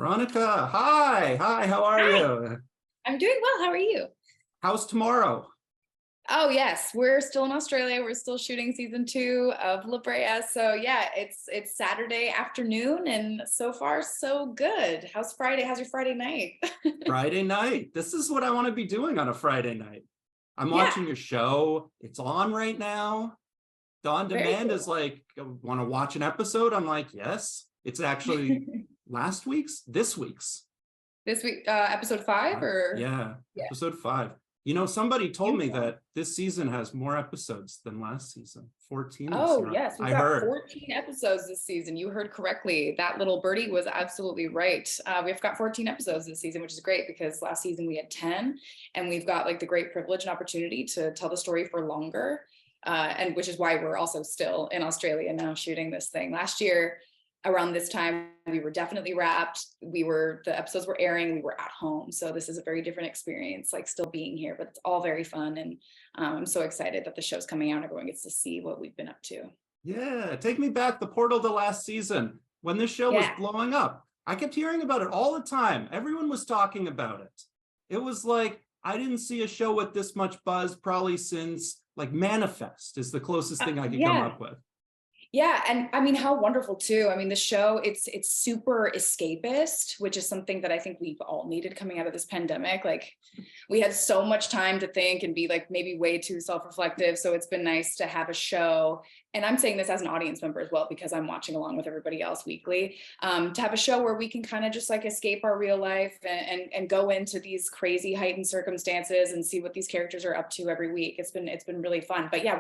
Veronica, hi, how are Hi, you? I'm doing well. How are you? How's tomorrow? Oh, yes, we're still in Australia. We're still shooting season 2 of Brea. So yeah, it's Saturday afternoon, and so far so good. How's Friday? How's your Friday night? Friday night. This is what I want to be doing on a Friday night. I'm Yeah, watching your show. It's on right now. The on very demand is cool. like, want to watch an episode? I'm like, yes. It's actually this week's. This week, episode 5 or Yeah, yeah, episode 5. Somebody told me beautiful. that this season has more episodes than last season. 14 this Oh, year. yes, we've I got heard. 14 episodes this season. You heard correctly. That little birdie was absolutely right. We've got 14 episodes this season, which is great because last season we had 10, and we've got like the great privilege and opportunity to tell the story for longer. And which is why we're also still in Australia now shooting this thing. Last year, around this time, we were definitely wrapped. The episodes were airing, we were at home. So this is a very different experience, like still being here, but it's all very fun. And I'm so excited that the show's coming out. Everyone gets to see what we've been up to. Yeah, take me back the portal to last season when this show was Yeah. blowing up. I kept hearing about it all the time. Everyone was talking about it. It was like, I didn't see a show with this much buzz probably since like Manifest is the closest thing I could come Yeah. up with. Yeah, and I mean, how wonderful too. I mean, the show, it's super escapist, which is something that I think we've all needed coming out of this pandemic. Like, we had so much time to think and be like maybe way too self-reflective. So it's been nice to have a show. And I'm saying this as an audience member as well, because I'm watching along with everybody else weekly, to have a show where we can kind of just like escape our real life and go into these crazy heightened circumstances and see what these characters are up to every week. It's been really fun. But yeah,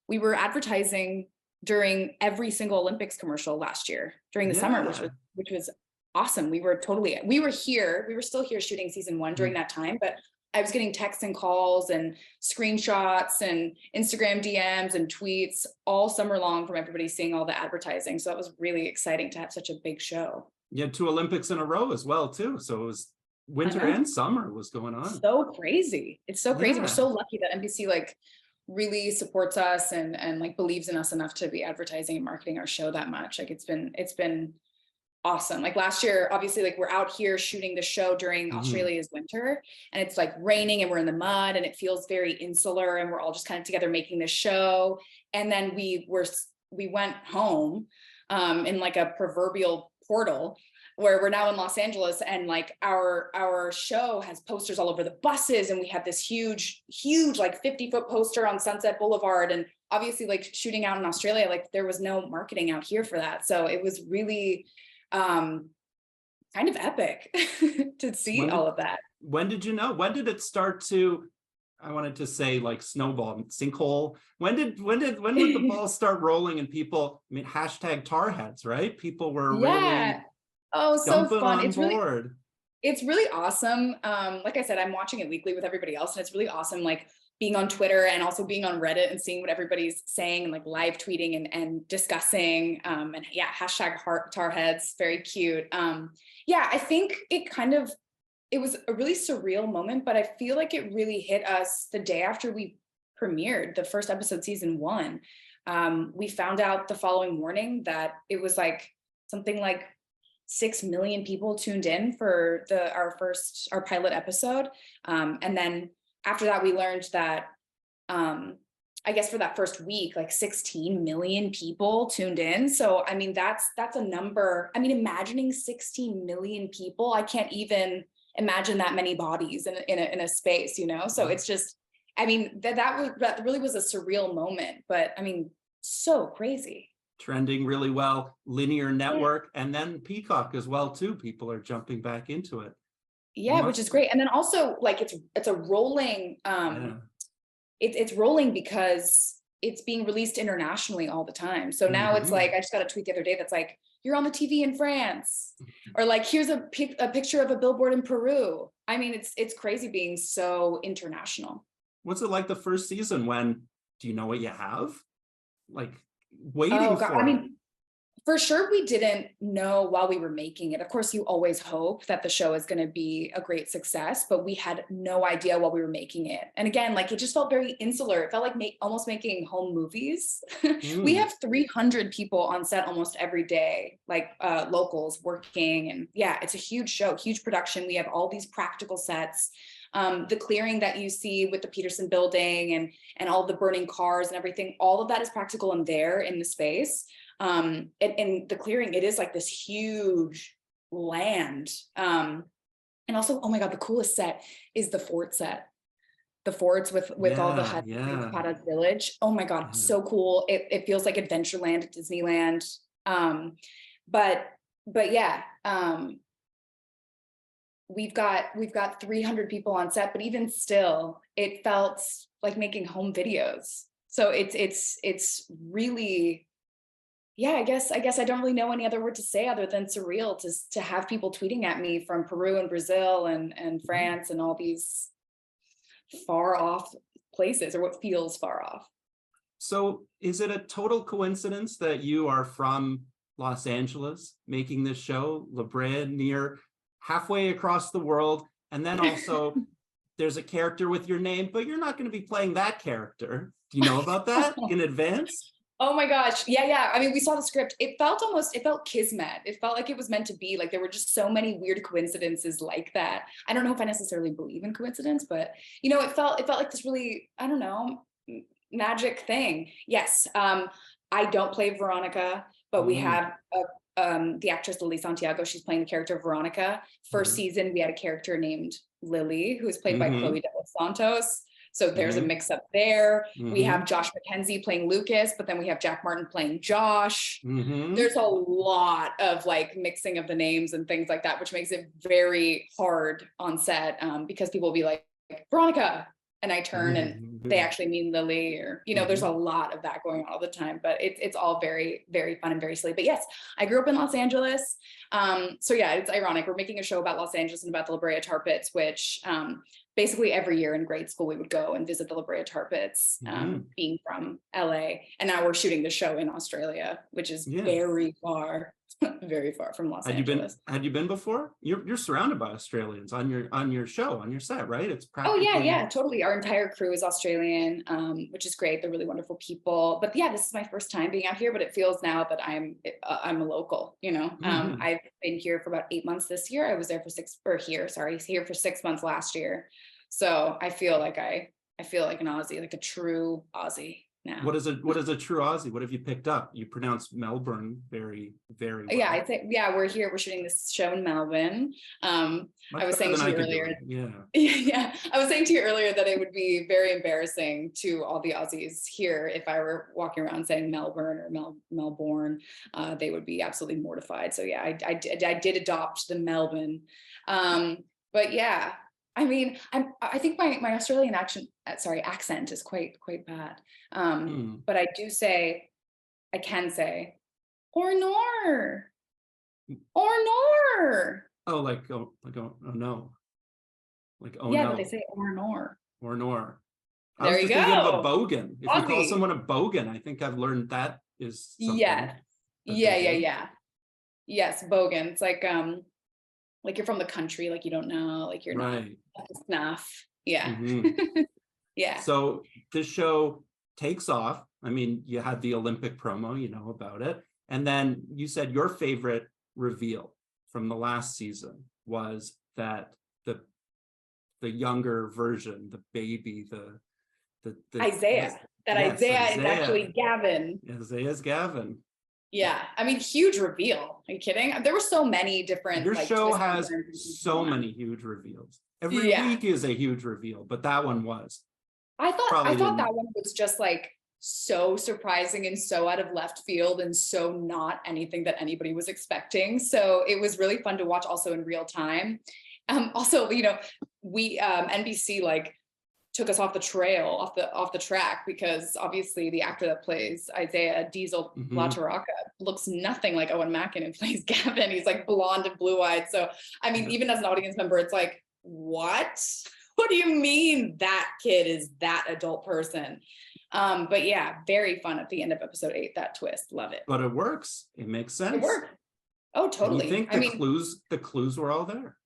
we were advertising during every single Olympics commercial last year during the summer, Yeah. which was awesome. We were still here shooting season 1 during that time, but I was getting texts and calls and screenshots and Instagram DMs and tweets all summer long from everybody seeing all the advertising. So that was really exciting to have such a big show. You had 2 Olympics in a row as well, too. So it was I winter know. and summer was going on. So crazy. It's so crazy. We're Yeah. so lucky that NBC like really supports us and like believes in us enough to be advertising and marketing our show that much. Like it's been awesome. Like last year, obviously, like we're out here shooting the show during Mhm. Australia's winter, and it's like raining and we're in the mud and it feels very insular and we're all just kind of together making this show. And then we went home in like a proverbial portal where we're now in Los Angeles, and like our show has posters all over the buses, and we had this huge like 50-foot poster on Sunset Boulevard. And obviously, like shooting out in Australia, like there was no marketing out here for that, so it was really kind of epic to see When all did of that. when did you know? When did it start to, I wanted to say like snowball, sinkhole? When would the ball start rolling and people, I mean, hashtag tar heads, right? People were Yeah. really Oh, so jumping fun. on board. It's really awesome. Like I said, I'm watching it weekly with everybody else, and it's really awesome, like being on Twitter and also being on Reddit and seeing what everybody's saying and like live tweeting and discussing. And yeah, hashtag heart tar heads, very cute. Yeah, I think it was a really surreal moment, but I feel like it really hit us the day after we premiered the first episode, season 1. We found out the following morning that it was like something like 6 million people tuned in for our pilot episode. And then after that, we learned that I guess for that first week, like 16 million people tuned in. So I mean, that's a number. I mean, imagining 16 million people, I can't even imagine that many bodies in a space, you know? So it's just, I mean, that really was a surreal moment, but I mean, so crazy. Trending really well, linear Yeah. network, and then Peacock as well, too. People are jumping back into it. Yeah, which is Must, great. And then also like it's a rolling yeah. it's rolling because it's being released internationally all the time. So now it's Mhm. like, I just got a tweet the other day that's like, you're on the TV in France, or like, here's a picture of a billboard in Peru. I mean, it's crazy being so international. What's it like the first season when, do you know what you have? Like Oh waiting God, I for it. mean, For sure, we didn't know while we were making it. Of course, you always hope that the show is going to be a great success, but we had no idea while we were making it. And again, like it just felt very insular. It felt like almost making home movies. We have 300 people on set almost every day, like locals working. And yeah, it's a huge show, huge production. We have all these practical sets. The clearing that you see with the Peterson building and all the burning cars and everything, all of that is practical and there in the space. And the clearing, it is like this huge land. And also, oh my God, the coolest set is the fort set. The forts with all the huts in Parad's village. Oh my God, so cool. It feels like Adventureland at Disneyland. But yeah, we've got 300 people on set, but even still, it felt like making home videos. So it's really, yeah, I guess I don't really know any other word to say other than surreal to have people tweeting at me from Peru and Brazil and France and all these far off places, or what feels far off. So is it a total coincidence that you are from Los Angeles making this show, La Brea, near halfway across the world, and then also there's a character with your name, but you're not going to be playing that character. Do you know about that in advance? Oh my gosh. Yeah. I mean, we saw the script. It felt kismet. It felt like it was meant to be. Like there were just so many weird coincidences like that. I don't know if I necessarily believe in coincidence, but it felt like this really, I don't know, magic thing. Yes. I don't play Veronica, but we have the actress Lily Santiago. She's playing the character of Veronica. First season, we had a character named Lily, who is played by Chloe De Los Santos. So there's a mix up there. We have Josh McKenzie playing Lucas, but then we have Jack Martin playing Josh. There's a lot of like mixing of the names and things like that, which makes it very hard on set because people will be like, Veronica, and I turn and they actually mean Lily, or, there's a lot of that going on all the time, but it's all very, very fun and very silly. But yes, I grew up in Los Angeles. So yeah, it's ironic. We're making a show about Los Angeles and about the La Brea Tar Pits, which basically every year in grade school, we would go and visit the La Brea Tar Pits, being from LA. And now we're shooting the show in Australia, which is very far, very far from Los Angeles. Had you been before? You're surrounded by Australians on your show, on your set, right? It's practically... Oh yeah, totally. Our entire crew is Australian, which is great. They're really wonderful people. But yeah, this is my first time being out here, but it feels now that I'm a local, I've been here for about 8 months this year. I was there here for 6 months last year. So I feel like an Aussie, like a true Aussie now. What is a true Aussie? What have you picked up? You pronounce Melbourne very, very well. Yeah, I think, we're here. We're shooting this show in Melbourne. I was saying to you earlier. Yeah. I was saying to you earlier that it would be very embarrassing to all the Aussies here if I were walking around saying Melbourne or Melbourne. They would be absolutely mortified. So yeah, I did adopt the Melbourne. But yeah. I mean, I think my Australian accent is quite bad. But I can say, or nor. Oh, like oh no. Like oh yeah, no. but they say or nor. Or nor. There I was you just go. thinking of a bogan. If Aussie. you call someone a bogan, I think I've learned that is something. Yeah. Yes, bogan. It's like you're from the country, like you don't know, like you're not up to snuff. Yeah. Yeah. So this show takes off. I mean, you had the Olympic promo, you know about it. And then you said your favorite reveal from the last season was that the younger version, the baby, the Isaiah. Isaiah is actually Gavin. Isaiah's Gavin. Yeah, I mean, huge reveal. Are you kidding? There were so many different. Your show has so many huge reveals. Every week is a huge reveal, but that one was. I thought that one was just like so surprising and so out of left field and so not anything that anybody was expecting. So it was really fun to watch also in real time. Also, we NBC took us off the trail, off the track, because obviously the actor that plays Isaiah, Diesel LaTorraca, looks nothing like Owen Mackin, who plays Gavin. He's like blonde and blue-eyed. So I mean, even as an audience member, it's like, what do you mean that kid is that adult person? But yeah, very fun at the end of episode 8, that twist. Love it. But it works. It makes It sense. worked. Oh, And totally. you think I mean, the clues were all there.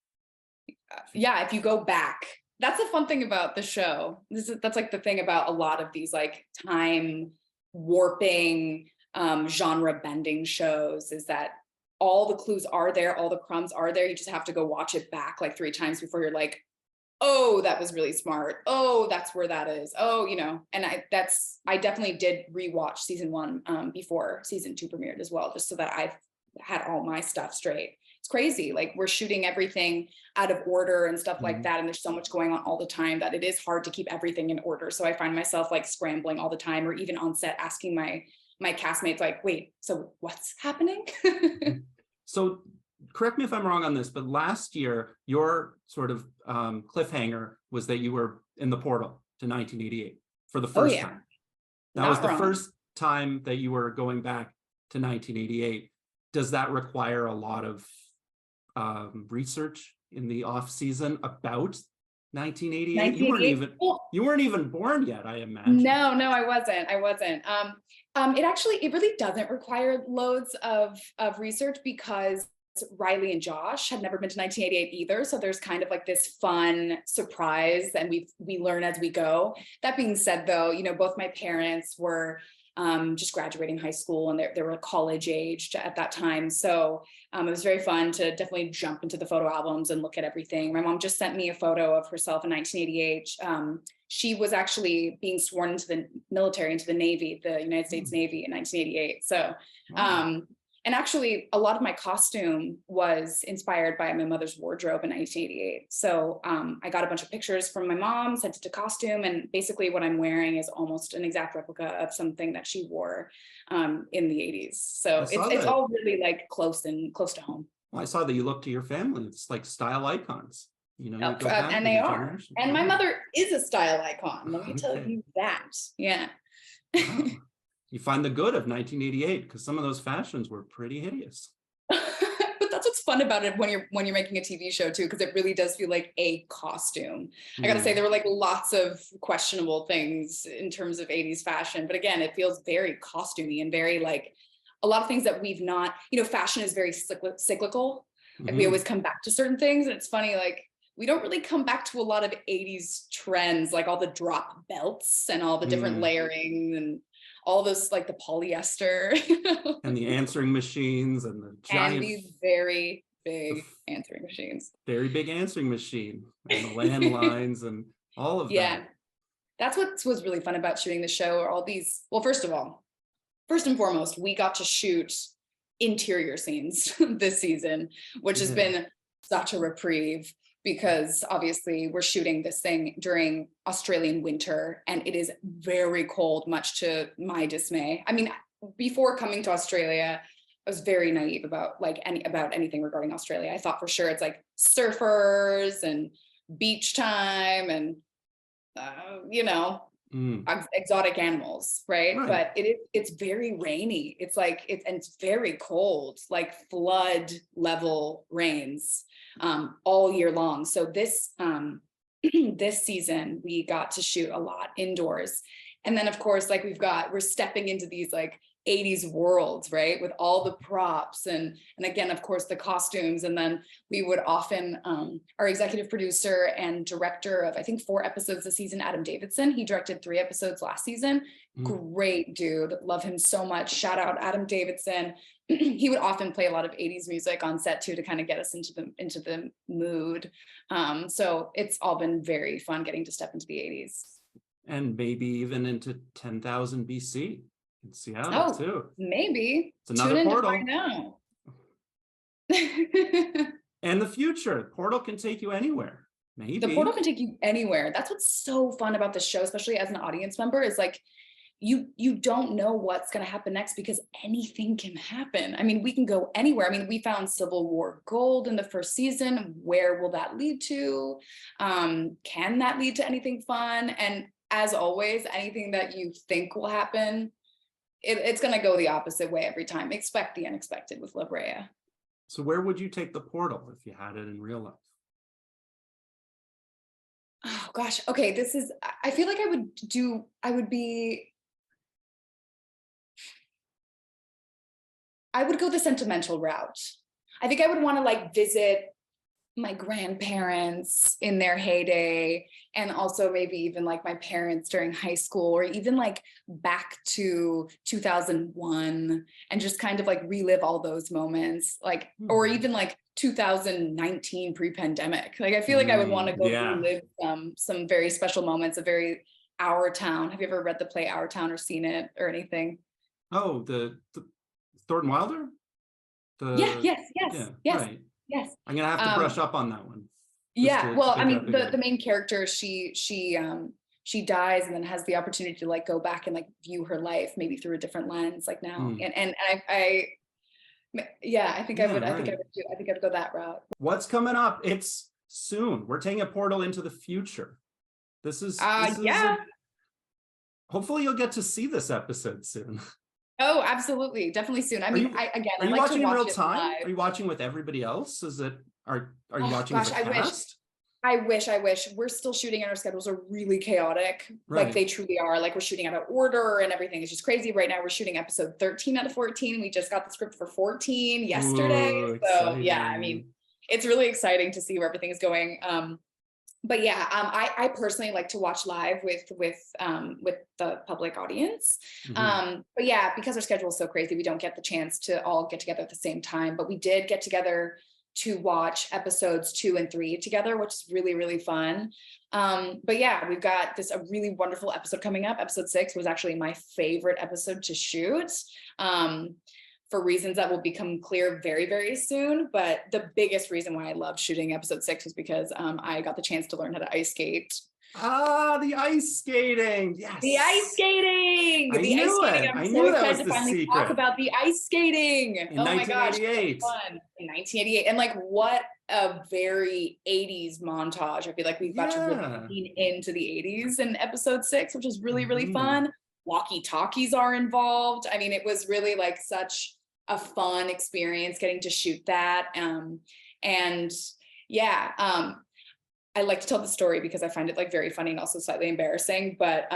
yeah, if you go back, that's the fun thing about the show. That's like the thing about a lot of these like time warping, genre bending shows, is that all the clues are there, all the crumbs are there. You just have to go watch it back like 3 times before you're like, oh, that was really smart. Oh, that's where that is. Oh, and I definitely did rewatch season 1 before season 2 premiered as well, just so that I've had all my stuff straight. It's crazy. Like, we're shooting everything out of order and stuff like that. And there's so much going on all the time that it is hard to keep everything in order. So I find myself like scrambling all the time, or even on set asking my castmates, like, wait, so what's happening? So correct me if I'm wrong on this, but last year, your sort of cliffhanger was that you were in the portal to 1988 for the first time. That was the first time that you were going back to 1988. Does that require a lot of research in the off season about 1988? You weren't even born yet, I imagine. No, I wasn't. It really doesn't require loads of research, because Riley and Josh had never been to 1988 either. So there's kind of like this fun surprise, and we learn as we go. That being said, though, both my parents were just graduating high school, and they were college aged at that time. So it was very fun to definitely jump into the photo albums and look at everything. My mom just sent me a photo of herself in 1988. She was actually being sworn into the military, into the Navy, the United States Navy, in 1988. So, and actually a lot of my costume was inspired by my mother's wardrobe in 1988. So I got a bunch of pictures from my mom, sent it to costume, and basically what I'm wearing is almost an exact replica of something that she wore in the 80s. So it's all really like close to home. Well, I saw that you look to your family. It's like style icons. And they are. And my mother is a style icon. Let me tell you that. Yeah. Wow. You find the good of 1988, because some of those fashions were pretty hideous. But that's what's fun about it when you're making a TV show too, because it really does feel like a costume. I gotta say, there were like lots of questionable things in terms of 80s fashion, but again, it feels very costumey and very like a lot of things that we've not, fashion is very cyclical. Like we always come back to certain things, and it's funny, like we don't really come back to a lot of 80s trends, like all the drop belts and all the different layering and all this, like the polyester and the answering machines and the giant, and these very big answering machines. Very big answering machine and the landlines and all of that. Yeah, that's what was really fun about shooting the show. Are all these, well, first and foremost, we got to shoot interior scenes this season, which has been such a reprieve, because obviously we're shooting this thing during Australian winter, and it is very cold, much to my dismay. I mean, before coming to Australia, I was very naive about anything regarding Australia. I thought for sure it's like surfers and beach time and exotic animals, right? But it's very rainy. It's like it's very cold, like flood level rains all year long. So this this season we got to shoot a lot indoors, and then of course, like we're stepping into these like 80s worlds, right, with all the props and again, of course, the costumes. And then we would often our executive producer and director of I think 4 episodes this season, Adam Davidson, he directed 3 episodes last season. Great dude, love him so much. Shout out Adam Davidson. He would often play a lot of 80s music on set too, to kind of get us into the mood. So it's all been very fun getting to step into the 80s, and maybe even into 10,000 BC in Seattle too. Maybe it's another portal. I know. And the future portal can take you anywhere. Maybe the portal can take you anywhere. That's what's so fun about the show, especially as an audience member, is like you don't know what's going to happen next, because anything can happen. I mean, we can go anywhere. I mean, we found Civil War gold in the first season. Where will that lead to? Can that lead to anything fun? And as always, anything that you think will happen, it's going to go the opposite way every time. Expect the unexpected with La Brea. So where would you take the portal if you had it in real life? Oh gosh. Okay. I feel like I would be I would go the sentimental route. I think I would want to like visit my grandparents in their heyday, and also maybe even like my parents during high school, or even like back to 2001 and just kind of like relive all those moments, like, or even like 2019 pre-pandemic. Like I feel like I would want to go Yeah. relive some very special moments of very Our Town. Have you ever read the play Our Town or seen it or anything? Oh, the Thornton Wilder? Yeah, The yes, yes, yeah, yes, right. yes. I'm gonna have to brush up on that one. Just Yeah, well, to I get that mean, the figured. main character, she dies and then has the opportunity to like go back and like view her life maybe through a different lens, like now. Hmm. And yeah, I think I would, Yeah, right. I think I'd go that route. What's coming up? It's soon. We're taking a portal into the future. This is Yeah. hopefully you'll get to see this episode soon. Oh, absolutely. Definitely soon. I mean, Are I you like to watching in watch real it time? live. Are you watching with everybody else? Are you Oh watching gosh, as a I wish. cast? I wish. We're still shooting and our schedules are really chaotic. Like Right. they truly are. Like we're shooting out of order and everything is just crazy. Right now we're shooting episode 13 out of 14. We just got the script for 14 yesterday. Ooh, So yeah, I exciting. mean, it's really exciting to see where everything is going. But yeah, I personally like to watch live with the public audience. But yeah, because our schedule is so crazy, we don't get the chance to all get together at the same time. But we did get together to watch episodes 2 and 3 together, which is really, really fun. But yeah, we've got a really wonderful episode coming up. Episode 6 was actually my favorite episode to shoot. For reasons that will become clear very, very soon. But the biggest reason why I love shooting episode 6 was because I got the chance to learn how to ice skate. Ah, the ice skating. Yes. The ice skating. I knew it. I'm I so knew that excited was to the finally secret. talk about the ice skating. In Oh my gosh, so 1988. fun. In 1988. And like what a very 80s montage. I feel like we've got to really lean into the 80s in episode 6, which is really, really fun. Walkie-talkies are involved. I mean, it was really like such a fun experience getting to shoot that. And yeah, I like to tell the story because I find it like very funny and also slightly embarrassing. But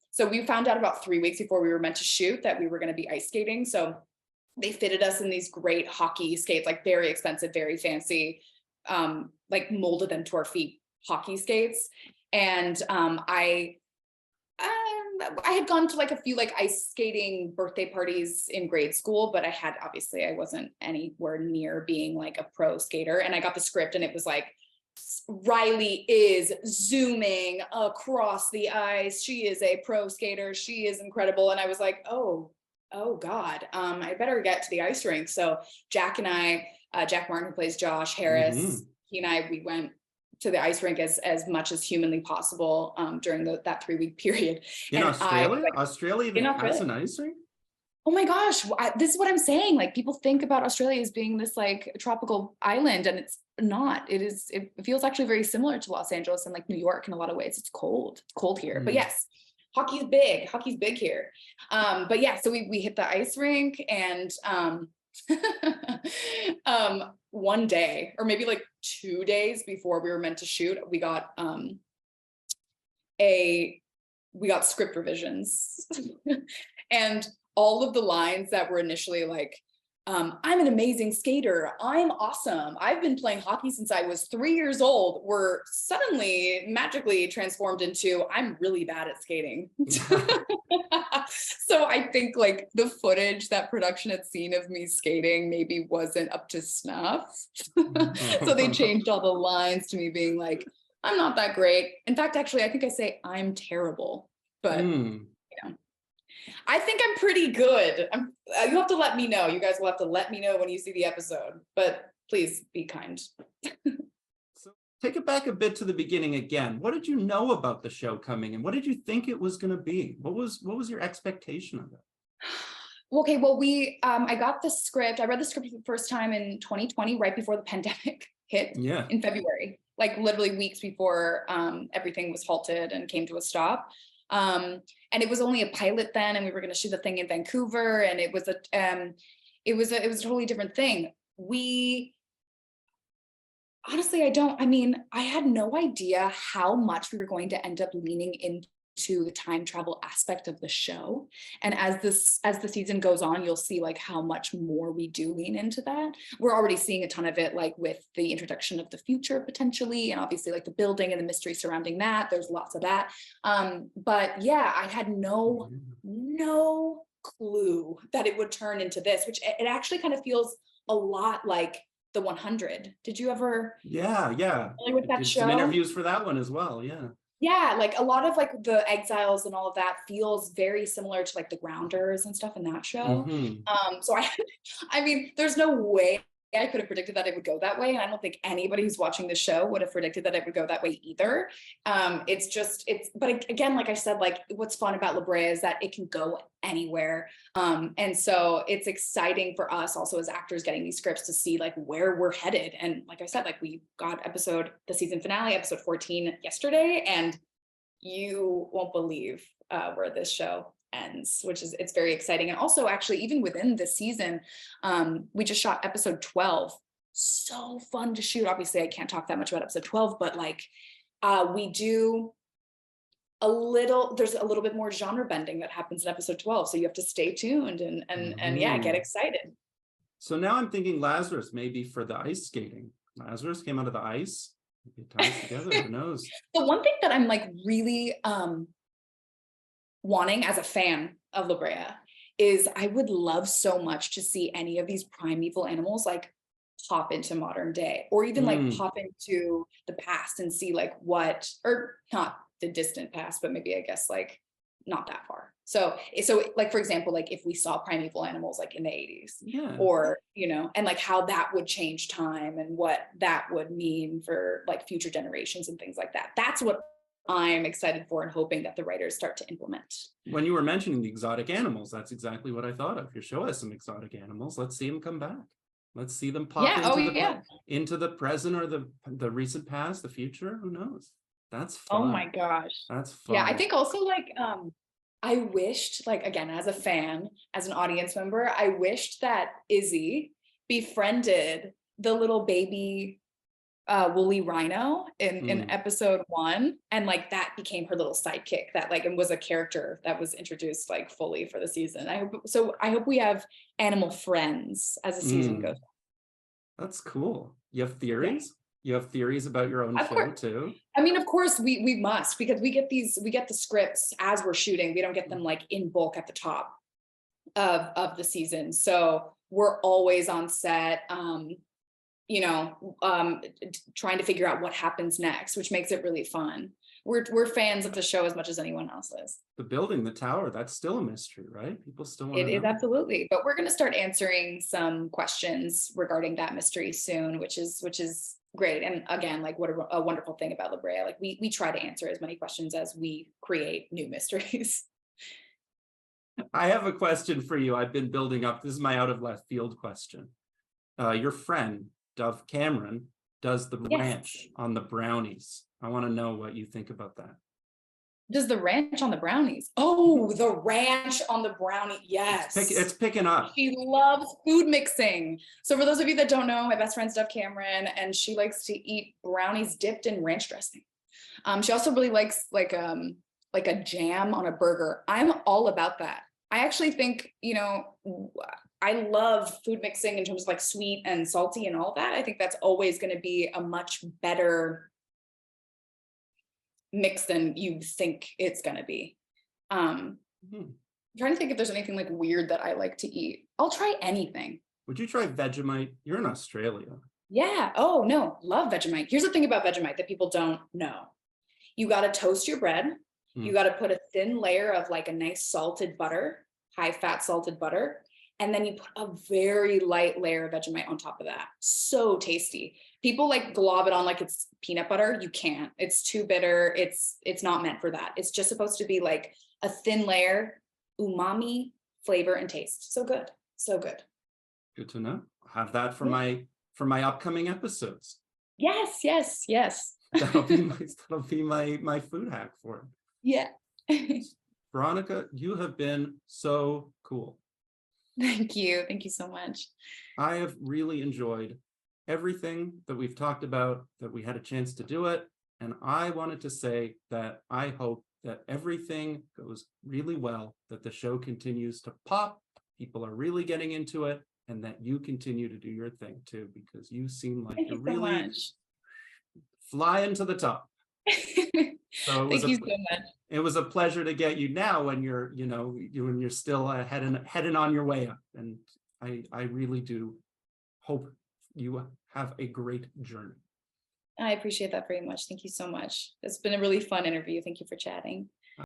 so we found out about 3 weeks before we were meant to shoot that we were going to be ice skating. So they fitted us in these great hockey skates, like very expensive, very fancy, like molded them to our feet hockey skates. And I had gone to like a few like ice skating birthday parties in grade school, but I wasn't anywhere near being like a pro skater. And I got the script and it was like, Riley is zooming across the ice. She is a pro skater. She is incredible. And I was like, oh God, I better get to the ice rink. So Jack and I, Jack Martin, who plays Josh Harris, he and I, we went to the ice rink as much as humanly possible that 3-week period. In Australia? Australia even has an ice rink? Oh my gosh, this is what I'm saying. Like people think about Australia as being this like tropical island, and it's not. It feels actually very similar to Los Angeles and like New York in a lot of ways. It's cold here. But yes, hockey's big here. But yeah, so we hit the ice rink and one day, or maybe like 2 days before we were meant to shoot, we got script revisions. And all of the lines that were initially like, I'm an amazing skater, I'm awesome, I've been playing hockey since I was 3 years old, were suddenly magically transformed into, I'm really bad at skating. So I think like the footage that production had seen of me skating maybe wasn't up to snuff. So they changed all the lines to me being like, I'm not that great. In fact, actually, I think I say I'm terrible, but you know, I think I'm pretty good. You have to let me know. You guys will have to let me know when you see the episode, but please be kind. So take it back a bit to the beginning again. What did you know about the show coming and what did you think it was going to be? What was your expectation of it? Okay, well, I got the script. I read the script for the first time in 2020, right before the pandemic hit in February, like literally weeks before everything was halted and came to a stop. And it was only a pilot then, and we were going to shoot the thing in Vancouver, and it was a totally different thing. Honestly, I had no idea how much we were going to end up leaning into into the time travel aspect of the show. And as the season goes on, you'll see like how much more we do lean into that. We're already seeing a ton of it, like with the introduction of the future potentially, and obviously like the building and the mystery surrounding that. There's lots of that. But yeah, I had no clue that it would turn into this, which it actually kind of feels a lot like the 100. Did you ever? Yeah. With that Did show? some interviews for that one as well. Yeah. Yeah, like a lot of like the exiles and all of that feels very similar to like the grounders and stuff in that show. So I mean, there's no way I could have predicted that it would go that way. And I don't think anybody who's watching the show would have predicted that it would go that way either. But again, like I said, like what's fun about La Brea is that it can go anywhere. And so it's exciting for us also as actors getting these scripts to see like where we're headed. And like I said, like we got the season finale, episode 14 yesterday, and you won't believe where this show ends, it's very exciting. And also actually even within this season, we just shot episode 12. So fun to shoot. Obviously I can't talk that much about episode 12, but like we do there's a little bit more genre bending that happens in episode 12. So you have to stay tuned and yeah, get excited. So now I'm thinking Lazarus maybe for the ice skating. Lazarus came out of the ice. It ties together, who knows? The one thing that I'm like really wanting as a fan of La Brea is I would love so much to see any of these primeval animals like pop into modern day, or even like pop into the past and see like or not the distant past, but maybe I guess like not that far. So like, for example, like if we saw primeval animals like in the 80s, or, and like how that would change time and what that would mean for like future generations and things like that. That's what I'm excited for and hoping that the writers start to implement. When you were mentioning the exotic animals, that's exactly what I thought of. You show us some exotic animals. Let's see them come back. Let's see them pop into the present or the recent past, the future. Who knows? That's fun. Oh my gosh. That's fun. Yeah, I think also like I wished, like again, as a fan, as an audience member, I wished that Izzy befriended the little baby woolly rhino in episode 1, and like that became her little sidekick that like and was a character that was introduced like fully for the season. I hope we have animal friends as the season goes on. That's cool. You have theories? You have theories about your own show too? I mean, of course we must, because we get the scripts as we're shooting. We don't get them like in bulk at the top of the season. So we're always on set, trying to figure out what happens next, which makes it really fun. We're fans of the show as much as anyone else is. The building, the tower, that's still a mystery, right? People still want to know. It is, absolutely. But we're going to start answering some questions regarding that mystery soon, which is great. And again, like what a wonderful thing about La Brea. Like we try to answer as many questions as we create new mysteries. I have a question for you. I've been building up. This is my out of left field question. Your friend, Dove Cameron, does the ranch on the brownies. I want to know what you think about that. Does the ranch on the brownies? Oh, the ranch on the brownie. Yes. It's picking up. She loves food mixing. So for those of you that don't know, my best friend's Dove Cameron, and she likes to eat brownies dipped in ranch dressing. She also really likes like a jam on a burger. I'm all about that. I actually think, I love food mixing in terms of like sweet and salty and all that. I think that's always going to be a much better mix than you think it's going to be. I'm trying to think if there's anything like weird that I like to eat. I'll try anything. Would you try Vegemite? You're in Australia. Yeah. Oh no, love Vegemite. Here's the thing about Vegemite that people don't know. You got to toast your bread. You got to put a thin layer of like a nice salted butter, high fat salted butter. And then you put a very light layer of Vegemite on top of that. So tasty. People like glob it on like it's peanut butter. You can't. It's too bitter. It's not meant for that. It's just supposed to be like a thin layer, umami, flavor, and taste. So good. So good. Good to know. I'll have that for my upcoming episodes. Yes. That'll be my food hack for it. Yeah. Veronica, you have been so cool. Thank you. Thank you so much. I have really enjoyed everything that we've talked about, that we had a chance to do it. And I wanted to say that I hope that everything goes really well, that the show continues to pop, people are really getting into it, and that you continue to do your thing too, because you seem like Thank you're you so really much. flying to the top. So Thank you so much. it was a pleasure to get you now when you're, when you're still heading on your way up. And I really do hope you have a great journey. I appreciate that very much. Thank you so much. It's been a really fun interview. Thank you for chatting.